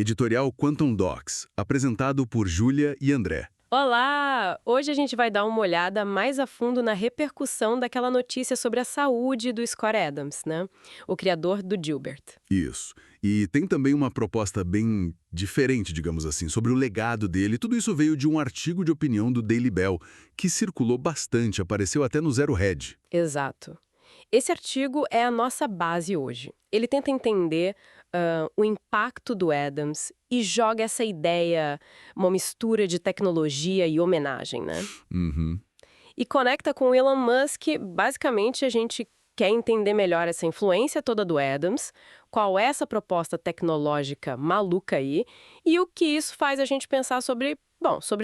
Editorial Quantum Docs, apresentado por Júlia e André. Olá! Hoje a gente vai dar uma olhada mais a fundo na repercussão daquela notícia sobre a saúde do Scott Adams, né? O criador do Dilbert. Isso. E tem também uma proposta bem diferente, digamos assim, sobre o legado dele. Tudo isso veio de um artigo de opinião do Daily Bell, que circulou bastante, apareceu até no Zero Hedge. Exato. Esse artigo é a nossa base hoje. Ele tenta entender o impacto do Adams e joga essa ideia, uma mistura de tecnologia e homenagem, né? Uhum. E conecta com o Elon Musk. Basicamente, a gente quer entender melhor essa influência toda do Adams, qual é essa proposta tecnológica maluca aí, e o que isso faz a gente pensar sobre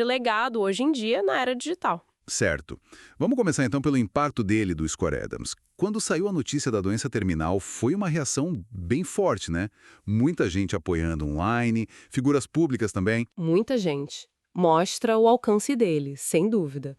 legado hoje em dia na era digital. Certo. Vamos começar então pelo impacto dele, do Scott Adams. Quando saiu a notícia da doença terminal, foi uma reação bem forte, né? Muita gente apoiando online, figuras públicas também. Muita gente. Mostra o alcance dele, sem dúvida.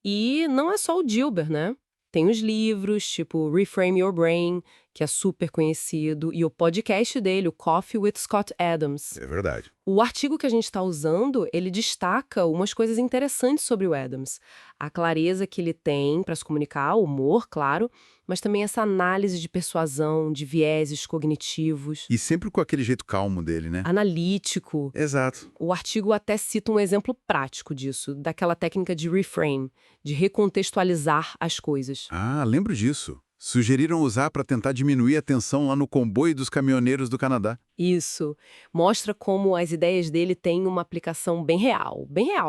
E não é só o Dilbert, né? Tem os livros, tipo Reframe Your Brain, que é super conhecido, e o podcast dele, o Coffee with Scott Adams. É verdade. O artigo que a gente está usando, ele destaca umas coisas interessantes sobre o Adams. A clareza que ele tem para se comunicar, o humor, claro, mas também essa análise de persuasão, de vieses cognitivos, E sempre com aquele jeito calmo dele, né? analítico. Exato. O artigo até cita um exemplo prático disso, daquela técnica de reframe, de recontextualizar as coisas. Ah, lembro disso. Sugeriram usar para tentar diminuir a tensão lá no comboio dos caminhoneiros do Canadá. Isso. Mostra como as ideias dele têm uma aplicação bem real,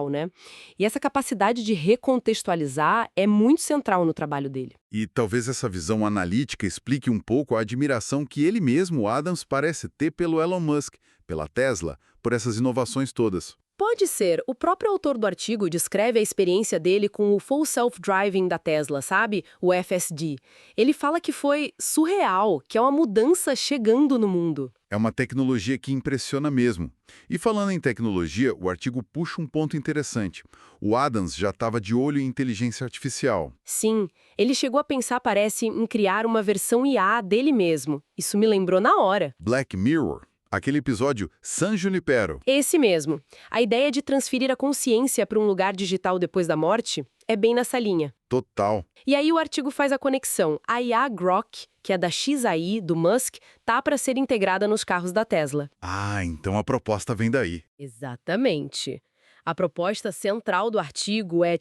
né? E essa capacidade de recontextualizar é muito central no trabalho dele. E talvez essa visão analítica explique um pouco a admiração que ele mesmo, Adams, parece ter pelo Elon Musk, pela Tesla, por essas inovações todas. Pode ser. O próprio autor do artigo descreve a experiência dele com o Full Self-Driving da Tesla, sabe? O FSD. Ele fala que foi surreal, que é uma mudança chegando no mundo. É uma tecnologia que impressiona mesmo. E falando em tecnologia, o artigo puxa um ponto interessante. O Adams já estava de olho em inteligência artificial. Sim, ele chegou a pensar, parece, em criar uma versão IA dele mesmo. Isso me lembrou na hora. Black Mirror, aquele episódio San Junipero. Esse mesmo. A ideia de transferir a consciência para um lugar digital depois da morte é bem nessa linha. Total. E aí o artigo faz a conexão. A IA Grok, que é da XAI, do Musk, tá para ser integrada nos carros da Tesla. Ah, então a proposta vem daí. Exatamente. A proposta central do artigo é,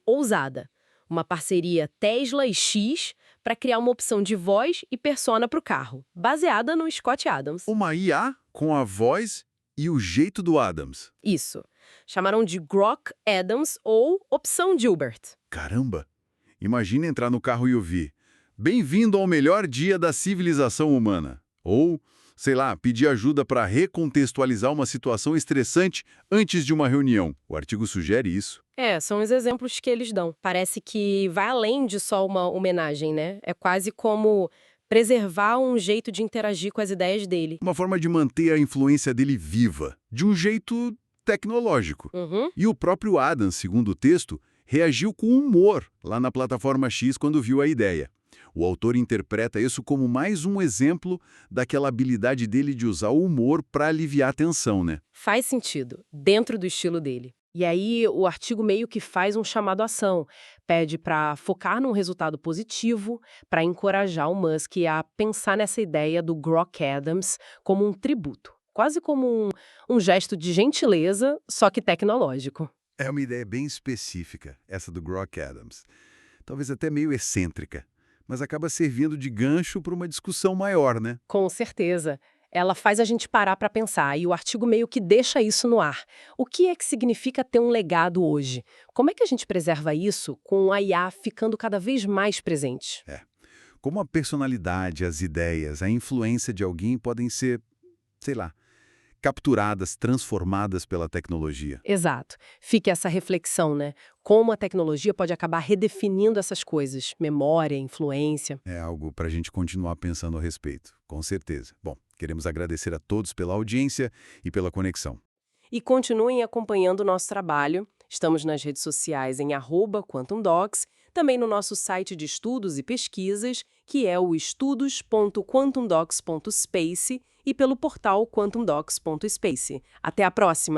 ousada. Uma parceria Tesla e X para criar uma opção de voz e persona para o carro, baseada no Scott Adams. Uma IA com a voz e o jeito do Adams. Isso. Chamaram de Grok Adams ou opção Dilbert. Caramba! Imagina entrar no carro e ouvir: "Bem-vindo ao melhor dia da civilização humana." Ou, sei lá, pedir ajuda para recontextualizar uma situação estressante antes de uma reunião. O artigo sugere isso. São os exemplos que eles dão. Parece que vai além de só uma homenagem, né? É quase como preservar um jeito de interagir com as ideias dele. Uma forma de manter a influência dele viva, de um jeito tecnológico. Uhum. E o próprio Adams, segundo o texto, reagiu com humor lá na plataforma X quando viu a ideia. O autor interpreta isso como mais um exemplo daquela habilidade dele de usar o humor para aliviar a tensão, né? Faz sentido, dentro do estilo dele. E aí o artigo meio que faz um chamado à ação, pede para focar num resultado positivo, para encorajar o Musk a pensar nessa ideia do Grok Adams como um tributo, quase como um gesto de gentileza, só que tecnológico. É uma ideia bem específica, essa do Grok Adams. Talvez até meio excêntrica, mas acaba servindo de gancho para uma discussão maior, né? Com certeza. Ela faz a gente parar para pensar, e o artigo meio que deixa isso no ar. O que é que significa ter um legado hoje? Como é que a gente preserva isso com a IA ficando cada vez mais presente? Como a personalidade, as ideias, a influência de alguém podem ser, sei lá, capturadas, transformadas pela tecnologia. Exato. Fica essa reflexão, né? Como a tecnologia pode acabar redefinindo essas coisas, memória, influência. É algo para a gente continuar pensando a respeito, com certeza. Bom, queremos agradecer a todos pela audiência e pela conexão. E continuem acompanhando o nosso trabalho. Estamos nas redes sociais em @QuantumDocs, também no nosso site de estudos e pesquisas, que é o estudos.quantumdocs.space, e pelo portal quantumdocs.space. Até a próxima!